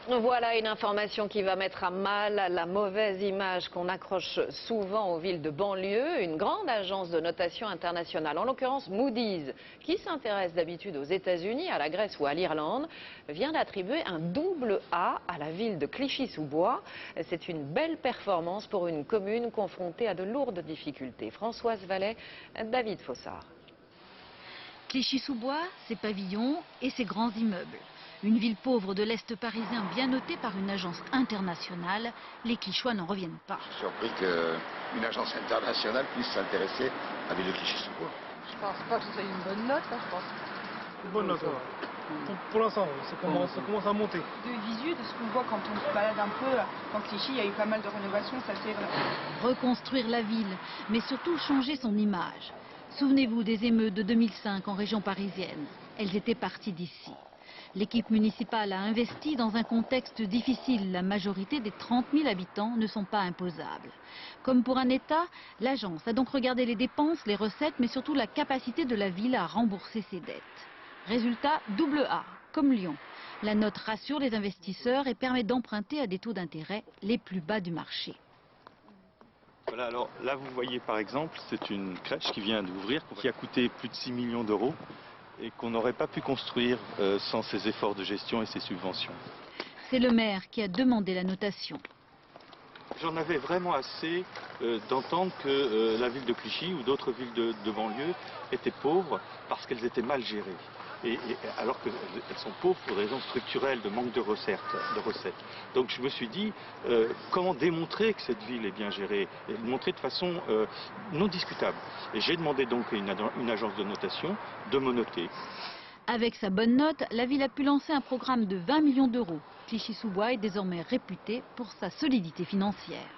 Voilà une information qui va mettre à mal la mauvaise image qu'on accroche souvent aux villes de banlieue. Une grande agence de notation internationale, en l'occurrence Moody's, qui s'intéresse d'habitude aux États-Unis, à la Grèce ou à l'Irlande, vient d'attribuer un double A à la ville de Clichy-sous-Bois. C'est une belle performance pour une commune confrontée à de lourdes difficultés. Françoise Vallet, David Fossard. Clichy-sous-Bois, ses pavillons et ses grands immeubles. Une ville pauvre de l'Est parisien bien notée par une agence internationale, les Clichois n'en reviennent pas. Je suis surpris qu'une agence internationale puisse s'intéresser à la ville de Clichy-sous-Bois. Je pense pas que ce soit une bonne note, je pense. Une bonne note, ouais. Pour l'instant, ça commence à monter. De visu, de ce qu'on voit quand on se balade un peu, dans Clichy, il y a eu pas mal de rénovations, ça c'est vrai. Reconstruire la ville, mais surtout changer son image. Souvenez-vous des émeutes de 2005 en région parisienne. Elles étaient parties d'ici. L'équipe municipale a investi dans un contexte difficile. La majorité des 30 000 habitants ne sont pas imposables. Comme pour un État, l'agence a donc regardé les dépenses, les recettes, mais surtout la capacité de la ville à rembourser ses dettes. Résultat, double A, comme Lyon. La note rassure les investisseurs et permet d'emprunter à des taux d'intérêt les plus bas du marché. Voilà, alors là vous voyez par exemple, c'est une crèche qui vient d'ouvrir, qui a coûté plus de 6 millions d'euros et qu'on n'aurait pas pu construire sans ces efforts de gestion et ces subventions. C'est le maire qui a demandé la notation. J'en avais vraiment assez d'entendre que la ville de Clichy ou d'autres villes de banlieue étaient pauvres parce qu'elles étaient mal gérées. Alors qu'elles sont pauvres pour des raisons structurelles, de manque de recettes. Donc je me suis dit, comment démontrer que cette ville est bien gérée et le montrer de façon non discutable. Et j'ai demandé donc à une agence de notation de me noter. Avec sa bonne note, la ville a pu lancer un programme de 20 millions d'euros. Clichy-sous-Bois est désormais réputé pour sa solidité financière.